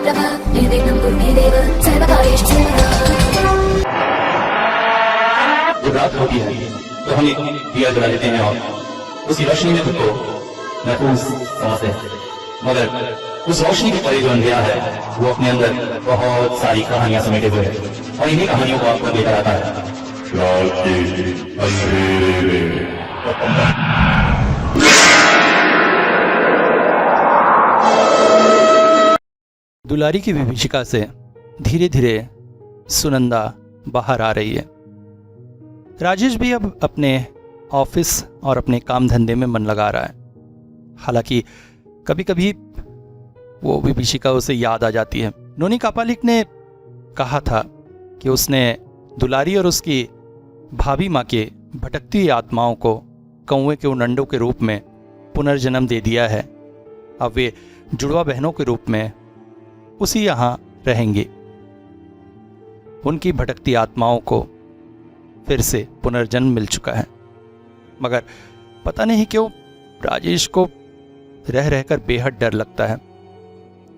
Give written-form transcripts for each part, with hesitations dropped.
जब रात होती है तो हम एक दिया जला देते हैं और उसकी रोशनी में खुद को महफूज समझते हैं, मगर उस रोशनी के परे जो अंधेरा है वो अपने अंदर बहुत सारी कहानियां समेटे हुए है और इन्हीं कहानियों को आपको लेकर आता है रात के अंधेरे में। दुलारी की विभीषिका से धीरे धीरे सुनंदा बाहर आ रही है। राजेश भी अब अपने ऑफिस और अपने काम धंधे में मन लगा रहा है। हालांकि कभी कभी वो विभीषिका उसे याद आ जाती है। नोनी कापालिक ने कहा था कि उसने दुलारी और उसकी भाभी माँ के भटकती हुई आत्माओं को कौवे के उन अंडों के रूप में पुनर्जन्म दे दिया है। अब वे जुड़वा बहनों के रूप में उसी यहाँ रहेंगी। उनकी भटकती आत्माओं को फिर से पुनर्जन्म मिल चुका है, मगर पता नहीं क्यों राजेश को रह रहकर बेहद डर लगता है।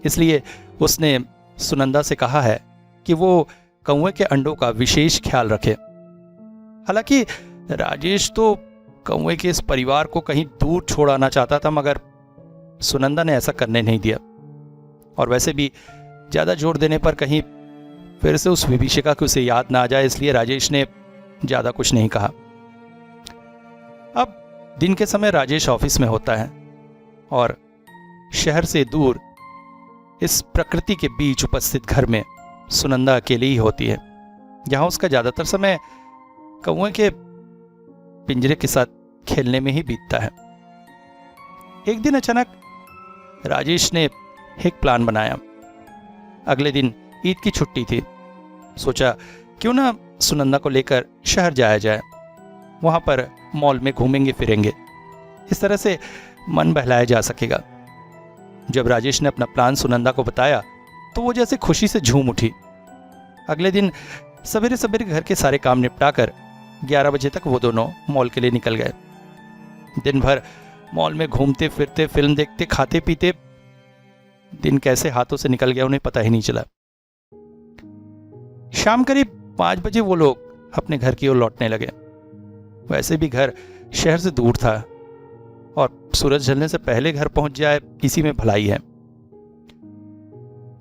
इसलिए उसने सुनंदा से कहा है कि वो कौवे के अंडों का विशेष ख्याल रखे। हालांकि राजेश तो कौवे के इस परिवार को कहीं दूर छोड़ाना चाहता था, मगर सुनंदा ने ऐसा करने नहीं दिया। और वैसे भी ज्यादा जोर देने पर कहीं फिर से उस विभीषिका की उसे याद ना आ जाए, इसलिए राजेश ने ज्यादा कुछ नहीं कहा। अब दिन के समय राजेश ऑफिस में होता है और शहर से दूर इस प्रकृति के बीच उपस्थित घर में सुनंदा अकेली ही होती है, जहां उसका ज्यादातर समय कौवे के पिंजरे के साथ खेलने में ही बीतता है। एक दिन अचानक राजेश ने एक प्लान बनाया। अगले दिन ईद की छुट्टी थी। सोचा क्यों ना सुनंदा को लेकर शहर जाया जाए, वहां पर मॉल में घूमेंगे फिरेंगे, इस तरह से मन बहलाया जा सकेगा। जब राजेश ने अपना प्लान सुनंदा को बताया तो वो जैसे खुशी से झूम उठी। अगले दिन सवेरे सवेरे घर के सारे काम निपटाकर 11 बजे तक वो दोनों मॉल के लिए निकल गए। दिन भर मॉल में घूमते फिरते, फिल्म देखते, खाते पीते दिन कैसे हाथों से निकल गया उन्हें पता ही नहीं चला। शाम करीब 5 बजे वो लोग अपने घर की ओर लौटने लगे। वैसे भी घर शहर से दूर था और सूरज ढलने से पहले घर पहुंच जाए इसी में भलाई है।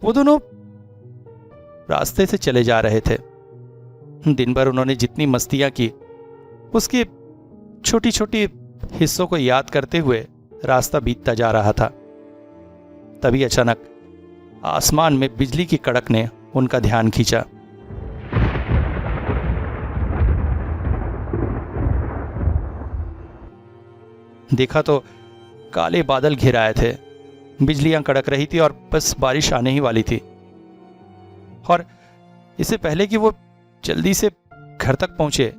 वो दोनों रास्ते से चले जा रहे थे। दिन भर उन्होंने जितनी मस्तियां की उसके छोटी छोटी हिस्सों को याद करते हुए रास्ता बीतता जा रहा था। तभी अचानक आसमान में बिजली की कड़क ने उनका ध्यान खींचा। देखा तो काले बादल घिर आए थे, बिजलियां कड़क रही थी और बस बारिश आने ही वाली थी। और इससे पहले कि वो जल्दी से घर तक पहुंचे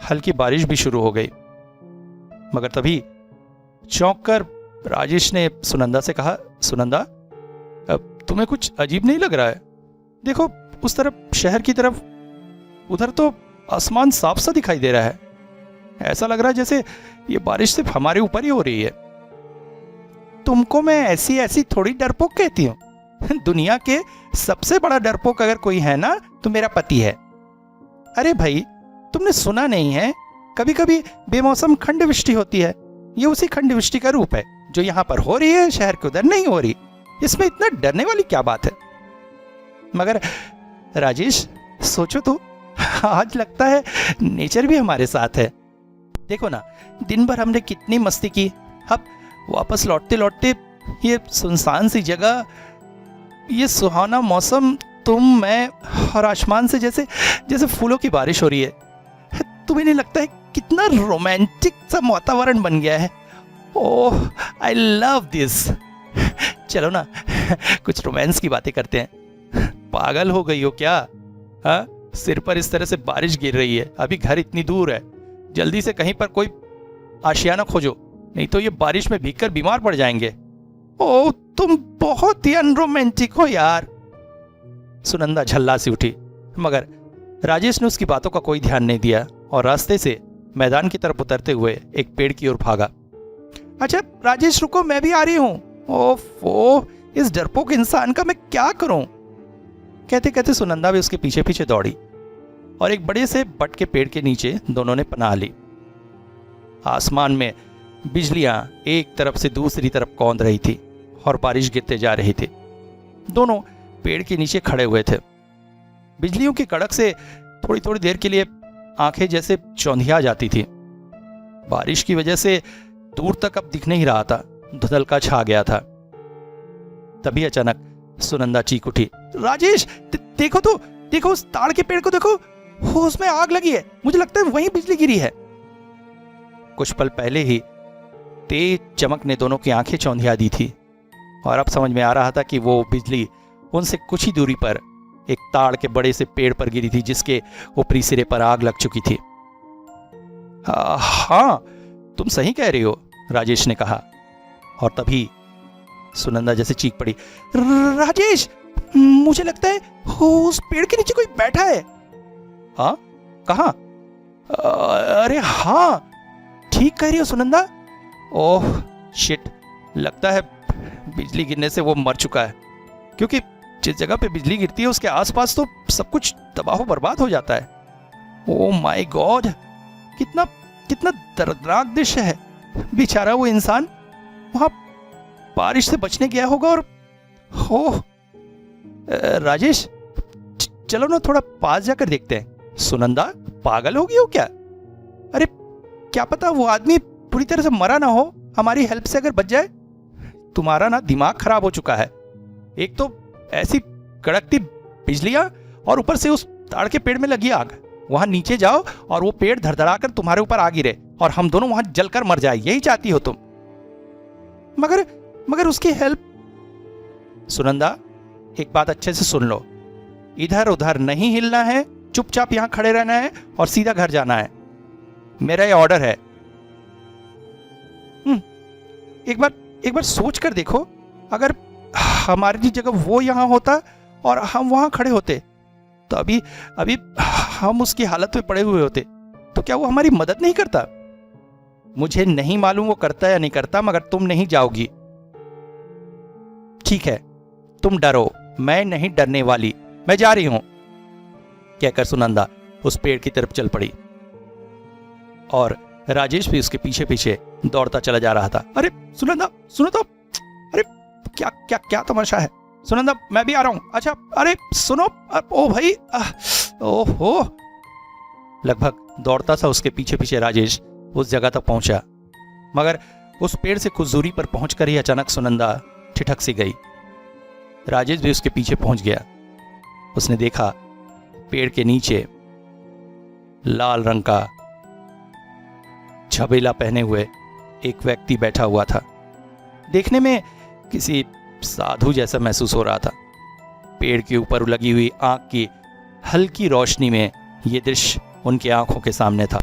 हल्की बारिश भी शुरू हो गई। मगर तभी चौंक कर राजेश ने सुनंदा से कहा, सुनंदा अब तुम्हें कुछ अजीब नहीं लग रहा है? देखो उस तरफ, शहर की तरफ, उधर तो आसमान साफ सा दिखाई दे रहा है। ऐसा लग रहा है जैसे ये बारिश सिर्फ हमारे ऊपर ही हो रही है। तुमको मैं ऐसी ऐसी थोड़ी डरपोक कहती हूँ। दुनिया के सबसे बड़ा डरपोक अगर कोई है ना तो मेरा पति है। अरे भाई तुमने सुना नहीं है, कभी कभी बेमौसम खंड वृष्टि होती है। ये उसी खंड वृष्टि का रूप है जो यहाँ पर हो रही है, शहर के उधर नहीं हो रही। इसमें इतना डरने वाली क्या बात है? मगर राजेश सोचो तो, आज लगता है नेचर भी हमारे साथ है। देखो ना, दिन भर हमने कितनी मस्ती की, अब वापस लौटते लौटते ये सुनसान सी जगह, ये सुहाना मौसम, तुम, मैं और आसमान से जैसे जैसे फूलों की बारिश हो रही है। तुम्हें नहीं लगता है कितना रोमांटिक सा वातावरण बन गया है? ओह आई लव दिस। चलो ना कुछ रोमांस की बातें करते हैं। पागल हो गई हो क्या? हाँ, सिर पर इस तरह से बारिश गिर रही है, अभी घर इतनी दूर है, जल्दी से कहीं पर कोई आशियाना खोजो, नहीं तो ये बारिश में भीगकर बीमार पड़ जाएंगे। ओह तुम बहुत ही अनरोमांटिक हो यार। सुनंदा झल्ला सी उठी, मगर राजेश ने उसकी बातों का कोई ध्यान नहीं दिया और रास्ते से मैदान की तरफ उतरते हुए एक पेड़ की ओर भागा। अच्छा राजेश रुको, मैं भी आ रही हूँ। ओफो, इस डरपोक इंसान का मैं क्या करूं? कहते कहते सुनंदा भी उसके पीछे पीछे दौड़ी और एक बड़े से बट के पेड़ के नीचे दोनों ने पनाह ली। आसमान में बिजलियां एक तरफ से दूसरी तरफ कौंध रही थी और बारिश गिरते जा रही थी। दोनों पेड़ के नीचे खड़े हुए थे। बिजलियों की कड़क से थोड़ी थोड़ी देर के लिए आंखें जैसे चौंधिया जाती थी। बारिश की वजह से दूर तक अब दिख नहीं रहा था, धुंधलका छा गया था। तभी अचानक सुनंदा चीख उठी, राजेश देखो तो, देखो उस ताड़ के पेड़ को देखो, उसमें आग लगी है। मुझे लगता है वहीं बिजली गिरी है। कुछ पल पहले ही तेज चमक ने दोनों की आंखें चौंधिया दी थी और अब समझ में आ रहा था कि वो बिजली उनसे कुछ ही दूरी पर एक ताड़ के बड़े से पेड़ पर गिरी थी जिसके ऊपरी सिरे पर आग लग चुकी थी। हाँ, तुम सही कह रही हो, राजेश ने कहा। और तभी सुनंदा जैसे चीख पड़ी, राजेश, मुझे लगता है उस पेड़ के नीचे कोई बैठा है। हाँ, कहाँ? अरे हाँ, ठीक कह रही हो सुनंदा। ओह शिट, लगता है बिजली गिरने से वो मर चुका है, क्योंकि जिस जगह पे बिजली गिरती है उसके आसपास तो सब कुछ तबाह बर्बाद हो जाता है। ओह माय गॉड, कितना कितना दर्दनाक दृश्य है। बेचारा वो इंसान वहां बारिश से बचने गया होगा और हो राजेश, चलो ना थोड़ा पास जाकर देखते हैं। सुनंदा, पागल हो गई हो क्या? अरे क्या पता वो आदमी पूरी तरह से मरा ना हो, हमारी हेल्प से अगर बच जाए। तुम्हारा ना दिमाग खराब हो चुका है। एक तो ऐसी कड़कती बिजलियां और ऊपर से उस ताड़ के पेड़ में लगी आग। वहां नीचे जाओ और वो पेड़ धड़धड़ा कर तुम्हारे ऊपर आ गिरे और हम दोनों वहां जलकर मर जाए, यही चाहती हो तुम? मगर उसकी हेल्प। सुनंदा, एक बात अच्छे से सुन लो, इधर उधर नहीं हिलना है, चुपचाप यहां खड़े रहना है और सीधा घर जाना है। मेरा ये ऑर्डर है। एक बार सोच कर देखो, अगर हमारी जगह वो यहां होता और हम वहां खड़े होते तो अभी हम उसकी हालत में पड़े हुए होते, तो क्या वो हमारी मदद नहीं करता? मुझे नहीं मालूम वो करता या नहीं करता, मगर तुम नहीं जाओगी। ठीक है, तुम डरो, मैं नहीं डरने वाली, मैं जा रही हूं, कहकर सुनंदा उस पेड़ की तरफ चल पड़ी और राजेश भी उसके पीछे पीछे दौड़ता चला जा रहा था। अरे सुनंदा, सुनो तो, अरे क्या क्या क्या तमाशा है? सुनंदा, मैं भी आ रहा हूं। अच्छा, अरे सुनो, ओ भाई, ओहो। लगभग दौड़ता सा उसके पीछे पीछे राजेश उस जगह तक पहुंचा, मगर उस पेड़ से कुछ दूरी पर पहुंचकर ही अचानक सुनंदा ठिठक सी गई। राजेश भी उसके पीछे पहुंच गया। उसने देखा पेड़ के नीचे लाल रंग का झबेला पहने हुए एक व्यक्ति बैठा हुआ था। देखने में किसी साधु जैसा महसूस हो रहा था। पेड़ के ऊपर लगी हुई आंख की हल्की रोशनी में यह दृश्य उनके आंखों के सामने था।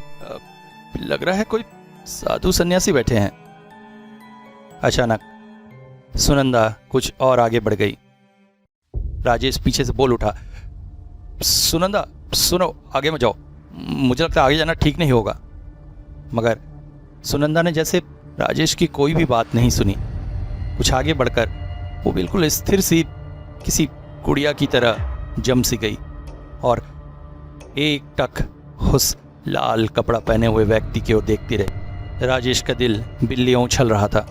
लग रहा है कोई साधु सन्यासी बैठे हैं। अचानक सुनंदा कुछ और आगे बढ़ गई। राजेश पीछे से बोल उठा, सुनंदा सुनो, आगे मत जाओ, मुझे लगता है आगे जाना ठीक नहीं होगा। मगर सुनंदा ने जैसे राजेश की कोई भी बात नहीं सुनी। कुछ आगे बढ़कर वो बिल्कुल स्थिर सी किसी गुड़िया की तरह जम सी गई और एक टक उस लाल कपड़ा पहने हुए व्यक्ति की ओर देखती रही। राजेश का दिल बिल्लियों उछल रहा था।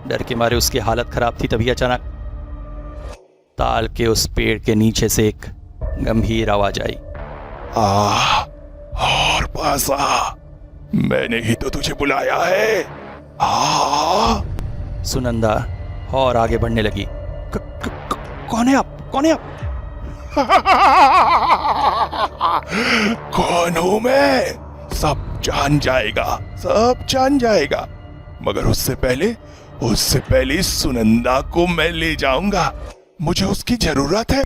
डर के मारे उसकी हालत खराब थी। तभी अचानक ताल के उस पेड़ के नीचे से एक गंभीर आवाज आई, और पास आ, मैंने ही तो तुझे बुलाया है। सुनंदा और आगे बढ़ने लगी। कौन है आप? कौन है आप? कौन हूं मैं? सब जान जाएगा, सब जान जाएगा, मगर उससे पहले सुनंदा को मैं ले जाऊंगा। मुझे उसकी जरूरत है।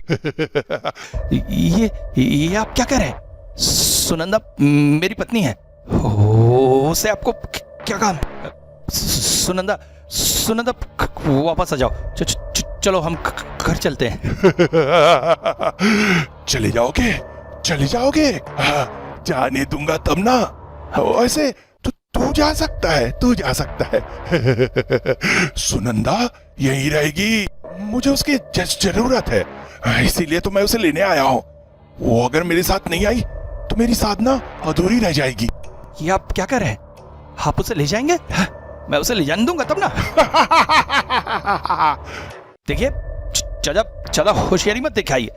ये आप क्या कह रहे हैं? सुनंदा मेरी पत्नी है, उससे आपको क्या काम? सुनंदा वापस आ जाओ, चलो हम घर चलते हैं। चले जाओगे? जाने दूंगा तब ना। वैसे तू जा सकता है। सुनंदा यहीं रहेगी। मुझे उसकी जरूरत है, इसीलिए तो मैं उसे लेने आया हूँ। वो अगर मेरे साथ नहीं आई तो मेरी साधना अधूरी रह जाएगी। ये आप क्या कर रहे हैं? आप उसे ले जाएंगे? मैं उसे ले जाने दूंगा तब ना। देखिए, ज्यादा होशियारी मत दिखाइए।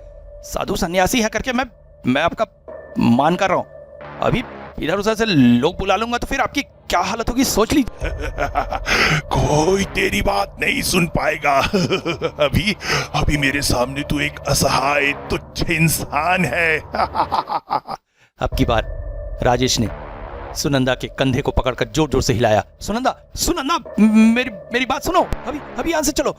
साधु सन्यासी है करके मैं आपका मान कर रहा हूँ। अभी इधर उधर से लोग बुला लूंगा तो फिर आपकी क्या हालत होगी सोच लीजिए। कोई तेरी बात नहीं सुन पाएगा। अभी मेरे सामने तू एक असहाय तुच्छ इंसान है। अब की बार राजेश ने सुनंदा के कंधे को पकड़कर जोर जोर से हिलाया। सुनंदा, मेरी बात सुनो। अभी यहाँ से चलो।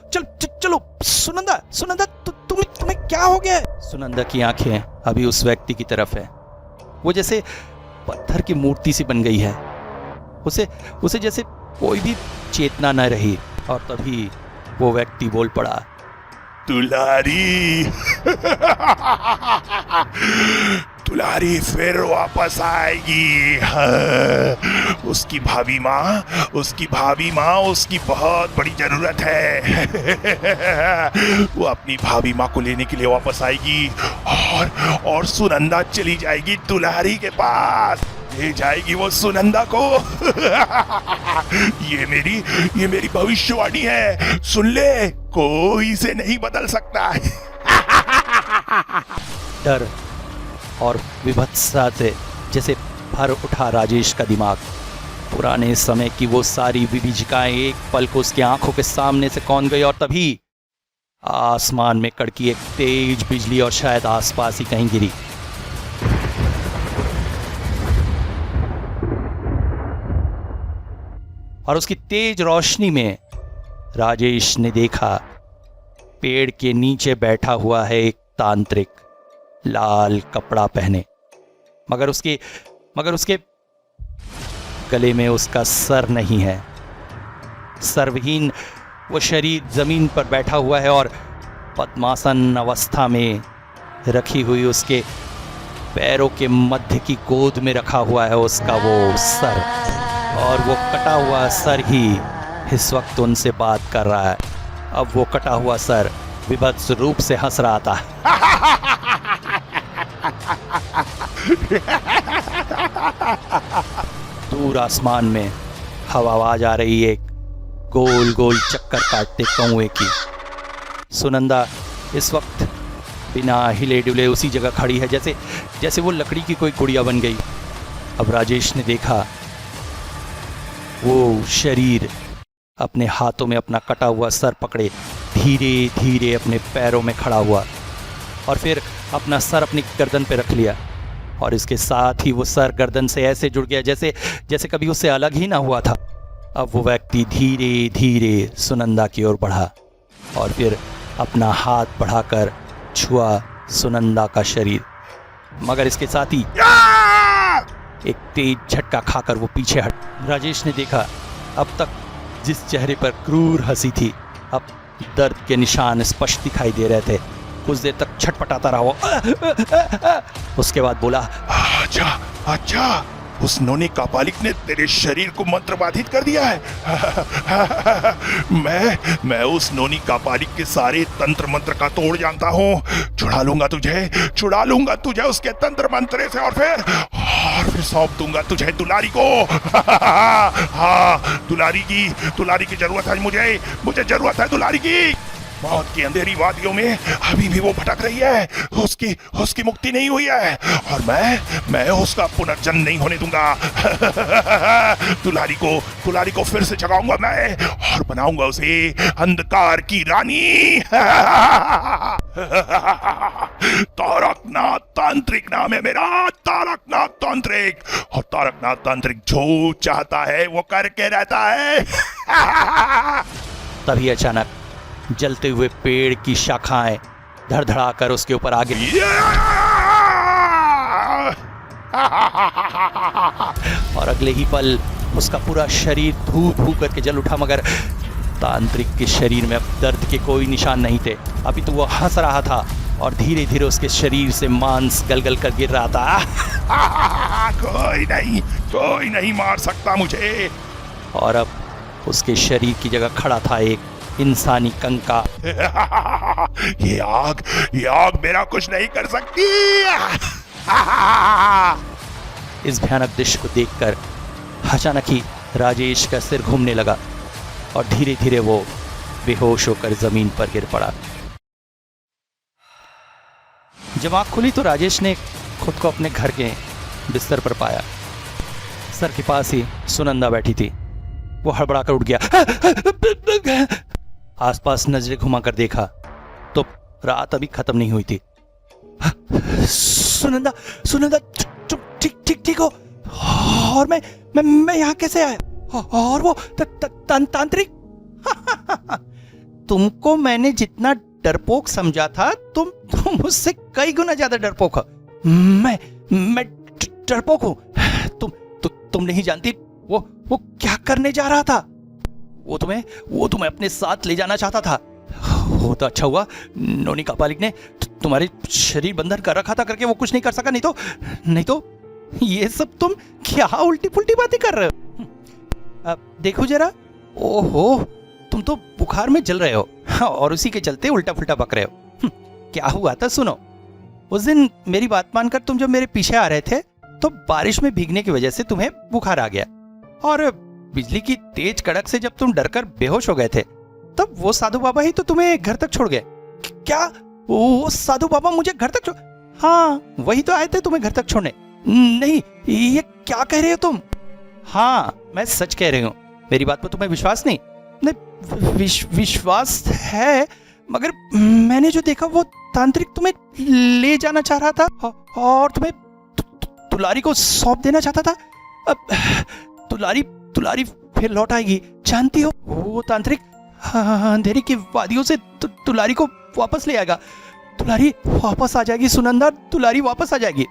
सुनंदा, तुम्हें क्या हो गया? सुनंदा की आंखें अभी उस व्यक्ति की तरफ है। वो जैसे पत्थर की मूर्ति सी बन गई है। उसे जैसे कोई भी चेतना न रही। और तभी वो व्यक्ति बोल पड़ा, दुलारी। दुलारी फिर वापस आएगी। हाँ, उसकी भाभी माँ उसकी बहुत बड़ी जरूरत है। वो अपनी भाभी माँ को लेने के लिए वापस आएगी और सुनंदा चली जाएगी दुलारी के पास। ले जाएगी वो सुनंदा को। ये मेरी भविष्यवाणी है, सुन ले, कोई इसे नहीं बदल सकता। डर और विभत्सता से जैसे भर उठा राजेश का दिमाग। पुराने समय की वो सारी विभीषिकाएं एक पल को उसकी आंखों के सामने से कौन गई। और तभी आसमान में कड़की एक तेज बिजली और शायद आसपास ही कहीं गिरी। और उसकी तेज रोशनी में राजेश ने देखा पेड़ के नीचे बैठा हुआ है एक तांत्रिक, लाल कपड़ा पहने, मगर उसके गले में उसका सर नहीं है। सर्वहीन वो शरीर जमीन पर बैठा हुआ है और पद्मासन अवस्था में रखी हुई उसके पैरों के मध्य की गोद में रखा हुआ है उसका वो सर। और वो कटा हुआ सर ही इस वक्त उनसे बात कर रहा है। अब वो कटा हुआ सर विभत्स रूप से हंस रहा था। दूर आसमान में हवा आवाज आ रही है, गोल गोल चक्कर काटते कौए की। सुनंदा इस वक्त बिना हिले डुले उसी जगह खड़ी है जैसे वो लकड़ी की कोई गुड़िया बन गई। अब राजेश ने देखा वो शरीर अपने हाथों में अपना कटा हुआ सर पकड़े धीरे धीरे अपने पैरों में खड़ा हुआ और फिर अपना सर अपनी गर्दन पे रख लिया। और इसके साथ ही वो सर गर्दन से ऐसे जुड़ गया जैसे कभी उससे अलग ही ना हुआ था। अब वो व्यक्ति धीरे धीरे सुनंदा की ओर बढ़ा और फिर अपना हाथ बढ़ाकर छुआ सुनंदा का शरीर, मगर इसके साथ ही एक तेज झटका खाकर वो पीछे हट। राजेश ने देखा अब तक जिस चेहरे पर क्रूर हंसी थी, अब दर्द के निशान स्पष्ट दिखाई दे रहे थे। कुछ देर तक छटपटाता रहा वो। उसके बाद बोला, अच्छा, उस नोनी कापालिक ने तेरे शरीर को मंत्र बाधित कर दिया है। मैं उस नोनी कापालिक के सारे तंत्र मंत्र का तोड़ जानता हूँ। छुड़ा लूंगा तुझे उसके तंत्र मंत्र से और फिर सौंप दूंगा तुझे दुलारी को। हाँ, दुलारी की जरूरत है मुझे जरूरत है दुलारी की। मौत की अंधेरी वादियों में अभी भी वो भटक रही है, उसकी मुक्ति नहीं हुई है और मैं उसका पुनर्जन्म नहीं होने दूंगा। दुलारी को फिर से जगाऊंगा मैं और बनाऊंगा उसे अंधकार की रानी। तारकनाथ तांत्रिक नाम है मेरा, तारकनाथ तांत्रिक। और तारकनाथ तांत्रिक जो चाहता है वो करके रहता है। तभी अचानक जलते हुए पेड़ की शाखाएं धड़धड़ाकर उसके ऊपर आ गिरी और अगले ही पल उसका पूरा शरीर धू धू करके जल उठा, मगर तांत्रिक के शरीर में अब दर्द के कोई निशान नहीं थे। अभी तो वो हंस रहा था और धीरे धीरे उसके शरीर से मांस गलगल कर गिर रहा था। कोई नहीं मार सकता मुझे। और अब उसके शरीर की जगह खड़ा था एक इंसानी कंका। ये आग मेरा कुछ नहीं कर सकती। इस भयानक दृश्य को देखकर अचानक ही राजेश का सिर घूमने लगा और धीरे धीरे वो बेहोश होकर जमीन पर गिर पड़ा। जब आंख खुली तो राजेश ने खुद को अपने घर के बिस्तर पर पाया। सर के पास ही सुनंदा बैठी थी। वो हड़बड़ा कर उठ गया। आसपास नजरें घुमाकर देखा तो रात अभी खत्म नहीं हुई थी। सुनंदा, सुनंदा, तुम ठीक हो? और मैं यहाँ कैसे आया? और वो तांत्रिक? तुमको मैंने जितना डरपोक समझा था, तुम मुझसे कई गुना ज्यादा डरपोक हो। मैं डरपोक हूँ। तुम नहीं जानती वो क्या करने जा रहा था। वो तुम्हें अपने साथ ले जाना चाहता था। वो तो अच्छा हुआ नोनी कापालिक ने तुम्हारे शरीर बंधन कर रखा था करके वो कुछ नहीं कर सका। नहीं तो ये सब तुम क्या उल्टी पुल्टी बातें कर रहे हो। अब देखो जरा, ओहो, तुम तो बुखार में जल रहे हो और उसी के चलते उल्टा पुल्टा बक रहे हो। क्या हुआ था सुनो। उस दिन मेरी बात मानकर तुम जब मेरे पीछे आ रहे थे तो बारिश में भीगने की वजह से तुम्हें बुखार आ गया और बिजली की तेज कड़क से जब तुम डरकर बेहोश हो गए थे तब वो साधु बाबा ही तो तुम्हें घर तक छोड़ गए। क्या वो साधु बाबा मुझे घर तक छोड़? हाँ, वही तो आए थे तुम्हें घर तक छोड़ने। नहीं, ये क्या कह रहे हो तुम? हाँ, मैं सच कह रही हूँ। मेरी बात पर तुम्हें विश्वास नहीं? विश्वास है, मगर मैंने जो देखा वो तांत्रिक तुम्हें ले जाना चाह रहा था और तुम्हें तुलारी को सौंप देना चाहता था। अब तुलारी फिर लौट आएगी, जानती हो। वो तांत्रिक अंधेरे की वादियों से तुलारी को वापस ले आएगा। तुलारी वापस आ जाएगी सुनंदा, तुलारी वापस आ जाएगी।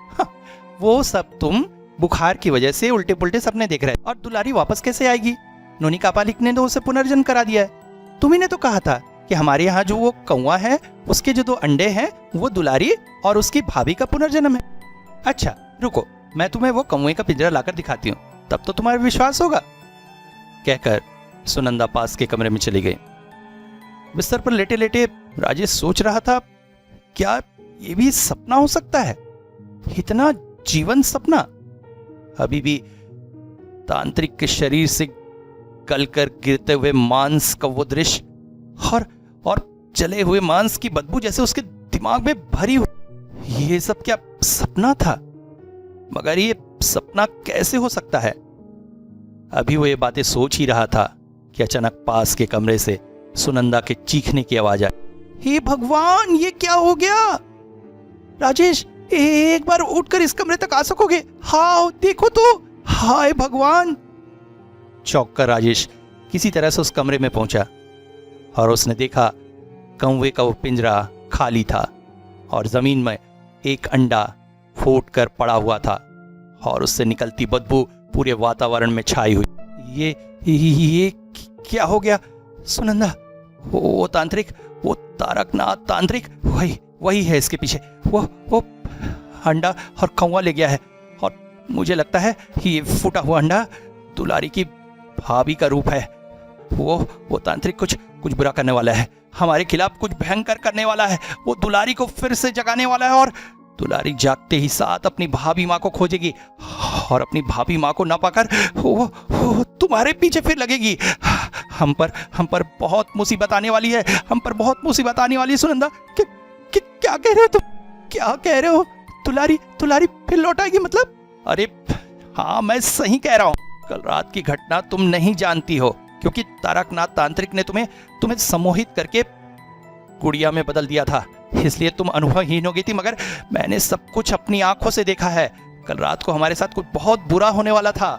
वो सब तुम बुखार की वजह से उल्टे पुल्टे सपने देख रहे हैं। और दुलारी वापस कैसे आएगी? नोनी कापालिक ने तो उसे पुनर्जन्म करा दिया है। तुम्ही ने तो कहा था कि हमारे यहाँ जो वो कौवा है उसके जो 2 अंडे हैं वो दुलारी और उसकी भाभी का पुनर्जन्म है। अच्छा रुको, मैं तुम्हें वो कौवे का पिंजरा लाकर दिखाती हूँ, तब तो तुम्हारा विश्वास होगा। कहकर सुनंदा पास के कमरे में चली गई। बिस्तर पर लेटे लेटे राजेश सोच रहा था, क्या ये भी सपना हो सकता है? इतना जीवन सपना। अभी भी तांत्रिक के शरीर से गलकर गिरते हुए मांस का वो दृश्य और जले हुए मांस की बदबू जैसे उसके दिमाग में भरी हुई। ये सब क्या सपना था? मगर ये सपना कैसे हो सकता है? अभी वो ये बातें सोच ही रहा था कि अचानक पास के कमरे से सुनंदा के चीखने की आवाज आई। हे भगवान, ये क्या हो गया? राजेश, एक बार उठकर इस कमरे तक आ सकोगे? हाँ देखो तो, हाय भगवान। चौंक कर राजेश किसी तरह से उस कमरे में पहुंचा और उसने देखा कौवे का वो पिंजरा खाली था और जमीन में एक अंडा फूट कर पड़ा हुआ था और उससे निकलती बदबू पूरे वातावरण में छाई हुई। ये क्या हो गया? सुनंदा, वो तांत्रिक, वो तारकनाथ तांत्रिक, वही है इसके पीछे। वो अंडा और कौवा ले गया है और मुझे लगता है कि ये फूटा हुआ अंडा दुलारी की भाभी का रूप है। वो तांत्रिक कुछ बुरा करने वाला है, हमारे खिलाफ कुछ भयंकर करने वाला है। वो दुलारी को फिर से जगाने वाला है और दुलारी जागते ही साथ अपनी भाभी माँ को खोजेगी और अपनी भाभी माँ को ना पाकर वो तुम्हारे पीछे फिर लगेगी। हम पर बहुत मुसीबत आने वाली है, हम पर बहुत मुसीबत आने वाली है। सुनंदा, क्या कह रहे हो तुम? क्या कह रहे हो? तुलारी फिर लौट आएगी मतलब? अरे हाँ, मैं सही कह रहा हूँ। कल रात की घटना तुम नहीं जानती हो क्योंकि तारकनाथ तांत्रिक ने तुम्हें सम्मोहित करके गुड़िया में बदल दिया था, इसलिए तुम अनुभवहीन हो गई थी। मगर मैंने सब कुछ अपनी आंखों से देखा है। कल रात को हमारे साथ कुछ बहुत बुरा होने वाला था।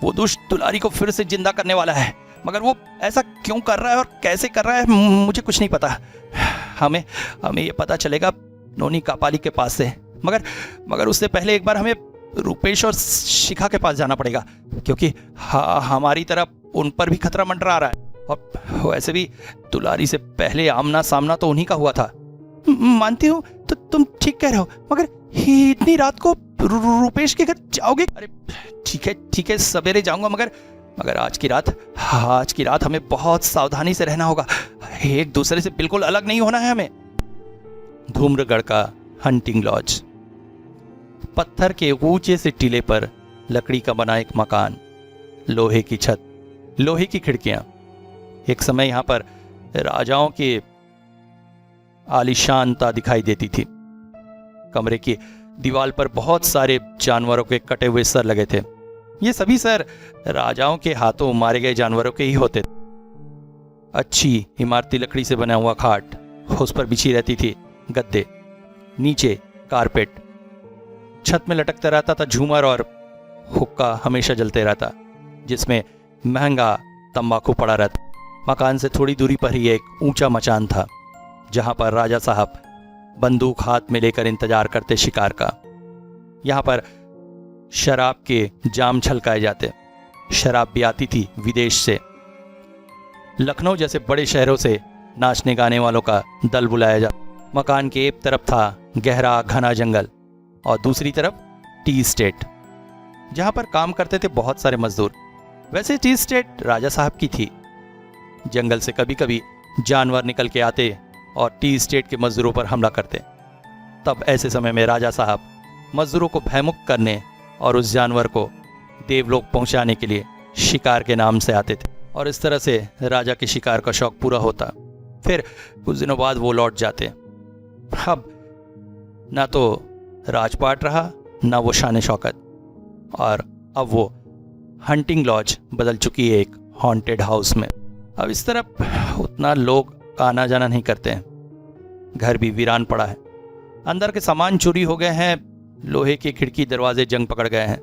वो दुष्ट दुलारी को फिर से जिंदा करने वाला है, मगर वो ऐसा क्यों कर रहा है और कैसे कर रहा है मुझे कुछ नहीं पता। हमें ये पता चलेगा नोनी कापालिक के पास से, मगर उससे पहले एक बार हमें रूपेश और शिखा के पास जाना पड़ेगा क्योंकि हमारी तरफ उन पर भी खतरा मंडरा रहा है। और वैसे भी दुलारी से पहले आमना सामना तो उन्हीं का हुआ था। मानती हूँ तो तुम ठीक कह रहे हो, मगर इतनी रात को रूपेश के घर जाओगे? अरे ठीक है सवेरे जाऊंगा, मगर आज की रात हमें बहुत सावधानी से रहना होगा। एक दूसरे से बिल्कुल अलग नहीं होना है हमें। धूम्रगढ़ का हंटिंग लॉज। पत्थर के ऊंचे से टीले पर लकड़ी का बना एक मकान, लोहे की छत, लोहे की खिड़कियां। एक समय यहां पर राजाओं की आलीशानता दिखाई देती थी। कमरे की दीवार पर बहुत सारे जानवरों के कटे हुए सर लगे थे। ये सभी सर राजाओं के हाथों मारे गए जानवरों के ही होते थे। अच्छी इमारती लकड़ी से बना हुआ खाट, उस पर बिछी रहती थी गद्दे, नीचे कारपेट, छत में लटकता रहता था झूमर और हुक्का हमेशा जलते रहता, जिसमें महंगा तंबाकू पड़ा रहता। मकान से थोड़ी दूरी पर ही एक ऊंचा मचान था, जहां पर राजा साहब बंदूक हाथ में लेकर इंतजार करते शिकार का। यहां पर शराब के जाम छलकाए जाते। शराब भी आती थी विदेश से। लखनऊ जैसे बड़े शहरों से नाचने गाने वालों का दल बुलाया जाता। मकान के एक तरफ था गहरा घना जंगल और दूसरी तरफ टी स्टेट, जहां पर काम करते थे बहुत सारे मजदूर। वैसे टी स्टेट राजा साहब की थी। जंगल से कभी कभी जानवर निकल के आते और टी स्टेट के मजदूरों पर हमला करते। तब ऐसे समय में राजा साहब मजदूरों को भयमुक्त करने और उस जानवर को देवलोक पहुंचाने के लिए शिकार के नाम से आते थे, और इस तरह से राजा के शिकार का शौक पूरा होता। फिर कुछ दिनों बाद वो लौट जाते। अब ना तो राजपाट रहा, ना वो शान शौकत, और अब वो हंटिंग लॉज बदल चुकी है एक हॉन्टेड हाउस में। अब इस तरफ उतना लोग आना जाना नहीं करते हैं। घर भी वीरान पड़ा है। अंदर के सामान चोरी हो गए हैं, लोहे की खिड़की दरवाजे जंग पकड़ गए हैं।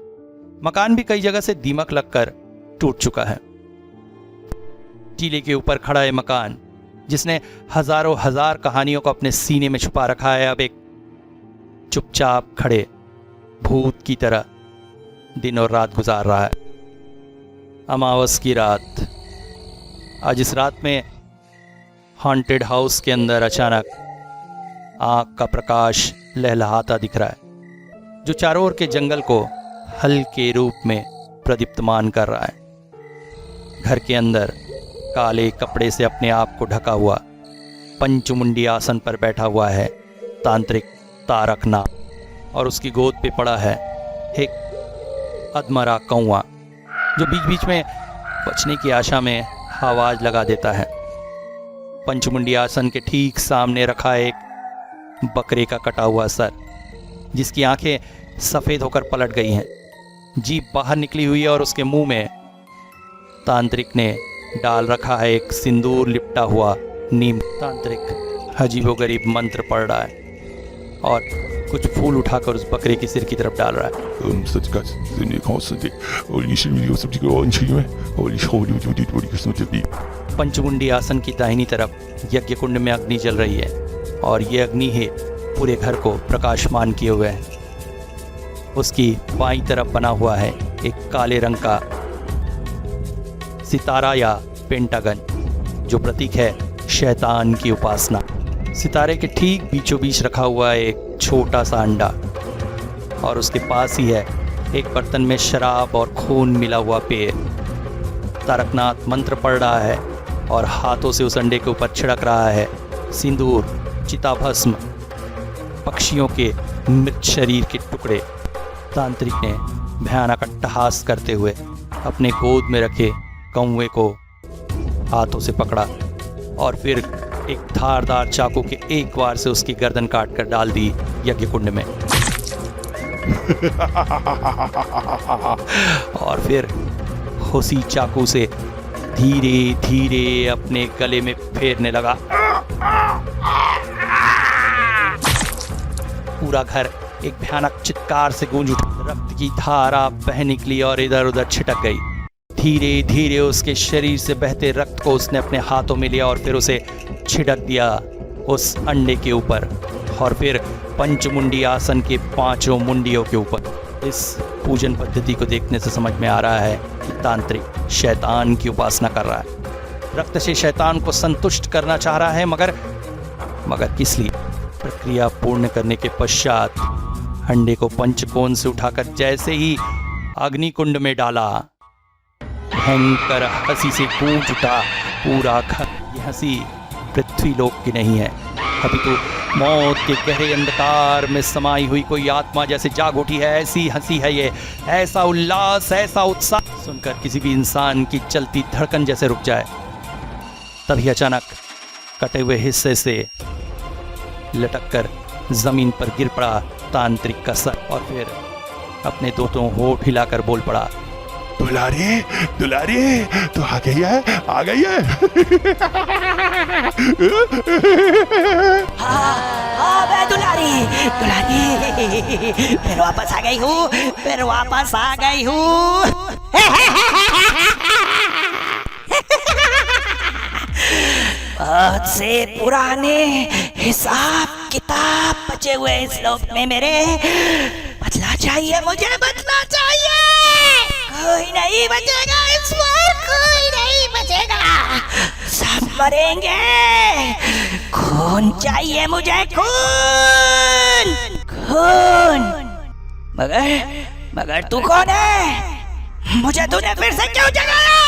मकान भी कई जगह से दीमक लगकर टूट चुका है। टीले के ऊपर खड़ा है मकान, जिसने हजारों हजार कहानियों को अपने सीने में छुपा रखा है, अब एक चुपचाप खड़े भूत की तरह दिन और रात गुजार रहा है। अमावस की रात। आज इस रात में हॉन्टेड हाउस के अंदर अचानक आग का प्रकाश लहलहाता दिख रहा है, जो चारों ओर के जंगल को हल्के रूप में प्रदीप्तमान कर रहा है। घर के अंदर काले कपड़े से अपने आप को ढका हुआ पंचमुंडी आसन पर बैठा हुआ है तांत्रिक तारकनाथ, और उसकी गोद पे पड़ा है एक अधमरा कौआ, जो बीच बीच में बचने की आशा में आवाज लगा देता है। पंचमुंडी आसन के ठीक सामने रखा एक बकरे का कटा हुआ सर, जिसकी आंखें सफेद होकर पलट गई हैं, जीभ बाहर निकली हुई है, और उसके मुंह में तांत्रिक ने डाल रखा है एक सिंदूर लिपटा हुआ नीम। तांत्रिक अजीबोगरीब मंत्र पढ़ रहा है और कुछ फूल उठाकर उस बकरे के सिर की तरफ डाल रहा है। पंचमुंडी आसन की दाहिनी तरफ यज्ञ कुंड में अग्नि जल रही है, और ये अग्नि ही पूरे घर को प्रकाशमान किए हुए है। उसकी बाईं तरफ बना हुआ है एक काले रंग का सितारा या पेंटागन, जो प्रतीक है शैतान की उपासना। सितारे के ठीक बीचों बीच रखा हुआ है एक छोटा सा अंडा, और उसके पास ही है एक बर्तन में शराब और खून मिला हुआ पेय। तारकनाथ मंत्र पढ़ रहा है और हाथों से उस अंडे के ऊपर छिड़क रहा है सिंदूर, चिताभस्म, पक्षियों के मृत शरीर के टुकड़े। तांत्रिक ने भयानक अट्टहास करते हुए अपने गोद में रखे कौवे को हाथों से पकड़ा, और फिर एक धारदार चाकू के एक बार से उसकी गर्दन काट कर डाल दी यज्ञ कुंड में। और फिर उसी चाकू से धीरे धीरे अपने गले में फेरने लगा। पूरा घर एक भयानक चित्कार से गूंज उठा। रक्त की धारा बह निकली और इधर उधर छिटक गई। धीरे धीरे उसके शरीर से बहते रक्त को उसने अपने हाथों में लिया और फिर उसे छिड़क दिया उस अंडे के ऊपर, और फिर पंचमुंडी आसन के 5 मुंडियों के ऊपर। इस पूजन पद्धति को देखने से समझ में आ रहा है कि तांत्रिक शैतान की उपासना कर रहा है। रक्त से शैतान को संतुष्ट करना चाह रहा है, मगर किस लिए? प्रक्रिया पूर्ण करने के पश्चात अंडे को पंचकोण से उठाकर जैसे ही अग्निकुंड में डाला, भयंकर हंसी से गूंज उठा पूरा घर। ये हंसी पृथ्वी लोक की नहीं है, अभी तो मौत के गहरे अंधकार में समाई हुई कोई आत्मा जैसे जाग उठी है, ऐसी हंसी है ये, ऐसा उल्लास, ऐसा उत्साह सुनकर किसी भी इंसान की चलती धड़कन जैसे रुक जाए। तभी अचानक कटे हुए हिस्से से लटक कर जमीन पर गिर पड़ा तांत्रिक का सर और फिर अपने दोनों होठ हिलाकर बोल पड़ा, दुलारी, दुलारी, तू आ गई है, आ गई है। हाँ मैं दुलारी, दुलारी फिर वापस आ गई हूँ, फिर वापस आ गई हूँ। बहुत से पुराने हिसाब किताब बचे हुए इस लोक में मेरे। बदला चाहिए मुझे, बदला चाहिए। कोई नहीं बचेगा इस बार, कोई नहीं बचेगा, सब मरेंगे। खून चाहिए मुझे, खून, खून। मगर तू कौन है? मुझे तूने फिर से क्यों जगाया?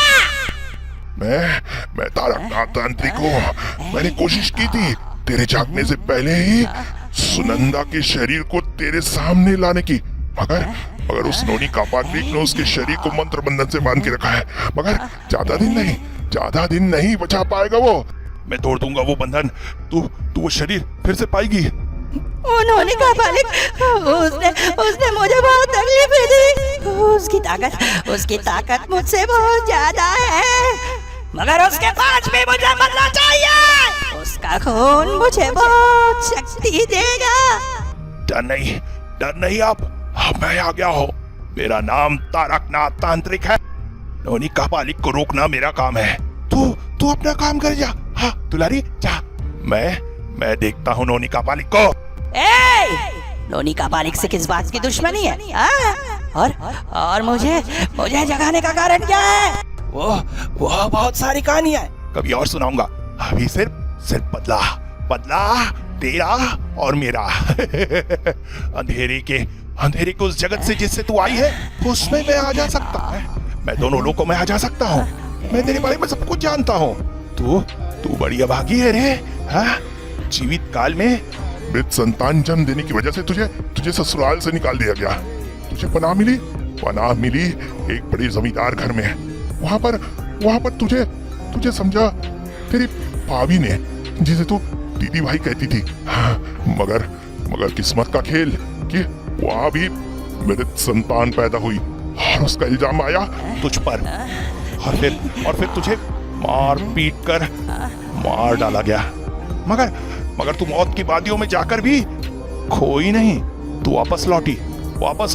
मैं तारकनाथ तांत्रिक हूँ। मैंने कोशिश की थी तेरे जागने से पहले ही सुनंदा के शरीर को तेरे सामने लाने की, मगर उस नोनी कापालिक ने उसके शरीर को मंत्र बंधन से बांध के रखा है। मगर ज्यादा दिन नहीं बचा पाएगा वो। मैं तोड़ दूंगा वो बंधन, तू वो शरीर फिर से पाएगी। उन्होंने कापालिक, उसने मुझे बहुत तकलीफ दी। उसकी ताकत मुझसे बहुत ज्यादा है, मगर उसके पास भी मुझे मरना चाहिए। उसका खून मुझे बहुत शक्ति देगा। डर नहीं, अब मैं आ गया हूँ। मेरा नाम तारकनाथ तांत्रिक है। नोनी कापालिक को रोकना मेरा काम है। तू अपना काम कर जा। हाँ दुलारी जा, मैं देखता हूँ नोनी कापालिक को। नोनी कापालिक से किस बात की दुश्मनी है? और मुझे जगाने का कारण क्या है? वो बहुत सारी कहानियां है, कभी और सुनाऊंगा। अभी सिर्फ बदला तेरा और मेरा। अंधेरे के उस जगत से जिससे तू आई है, उसमें मैं आ जा सकता हूँ। मैं दोनों लोगों में आ जा सकता हूँ। मैं तेरे बारे में सब कुछ जानता हूँ। तू बड़ी अभागी है रे। हाँ? जीवित काल में मृत संतान जन्म देने की वजह से तुझे ससुराल से निकाल दिया गया। तुझे पनाह मिली एक बड़े जमींदार घर में। वहाँ पर तुझे समझा तेरी भाभी ने, जिसे तू दीदी भाई कहती थी। मगर किस्मत का खेल कि वहाँ भी मृत संतान पैदा हुई और उसका इल्जाम आया तुझ पर, और फिर तुझे मार पीट कर मार डाला गया। मगर तू मौत की वादियों में जाकर भी खोई नहीं। तू वापस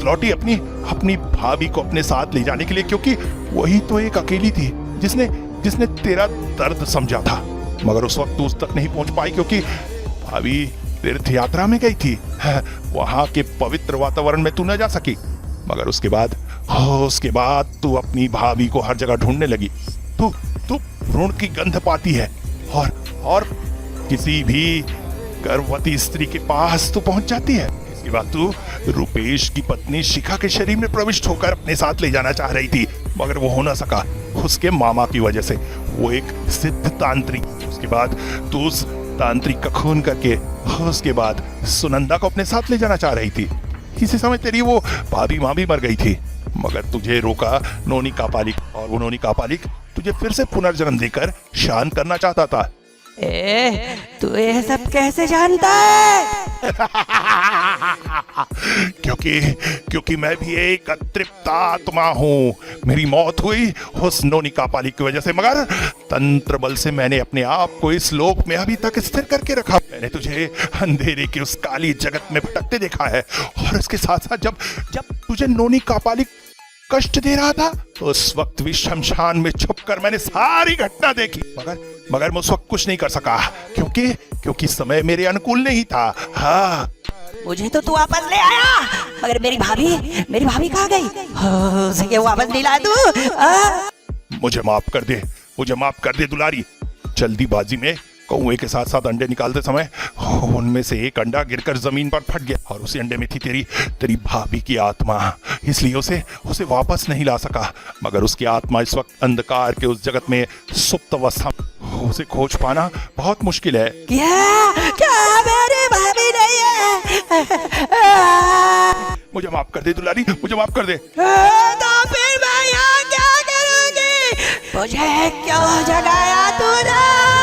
लौटी अपनी भाभी को अपने साथ ले जाने के लिए, क्योंकि वही तो एक अकेली थी जिसने तेरा दर्द समझा था। मगर उस वक्त तू उस तक नहीं पहुंच पाई, क्योंकि भाभी तीर्थ यात्रा में गई थी। वहां के पवित्र वातावरण में तू न जा सकी। मगर उसके बाद तू अपनी भाभी को हर जगह ढूंढने लगी। तू भ्रूण की गंध पाती है और किसी भी गर्भवती स्त्री के पास तू पहुंच जाती है। इसके बाद तू रुपेश की पत्नी शिखा के शरीर में प्रविष्ट होकर अपने साथ ले जाना चाह रही थी, मगर वो हो ना सका उसके मामा की वजह से। वो एक सिद्ध तांत्रिक। उसके बाद तू उस तांत्रिक का खून करके उसके बाद सुनंदा को अपने साथ ले जाना चाह रही थी। किसी समय तेरी वो भाभी माँ भी मर गई थी, मगर तुझे रोका नोनी कापालिक, और वो नोनी कापालिक तुझे फिर से पुनर्जन्म देकर शांत करना चाहता था। तू ये सब कैसे जानता है? क्योंकि मैं भी एक अतृप्त आत्मा हूँ। मेरी मौत हुई उस नोनी कापालिक की वजह से, मगर तंत्र बल से मैंने अपने आप को इस लोक में अभी तक स्थिर करके रखा। मैंने तुझे अंधेरे के उस काली जगत में भटकते देखा है, और इसके साथ साथ जब तुझे नोनी कापालिक कष्ट दे रहा था, उस वक्त भी शमशान में छुपकर मैंने सारी घटना देखी। मगर मैं उस वक्त कुछ नहीं कर सका, क्योंकि समय मेरे अनुकूल नहीं था। हाँ, मुझे तो तू वापस ले आया, मगर मेरी भाभी कहाँ गई? उसे क्यों वापस नहीं लाया तू? मुझे माफ कर दे दुलारी। जल्दीबाजी में कौए के साथ साथ अंडे निकालते समय उनमें से एक अंडा गिरकर जमीन पर फट गया और उसी अंडे में थी तेरी भाभी की आत्मा। इसलिए उसे वापस नहीं ला सका। मगर उसकी आत्मा इस वक्त अंधकार के उस जगत में सुप्त अवस्था, उसे खोज पाना बहुत मुश्किल है। क्या मेरी भाभी नहीं है? मुझे माफ कर दे दुलारी, मुझे माफ कर दे। तो फिर मैं यहाँ क्या करूँगी? मुझे क्यों जगाया तूने?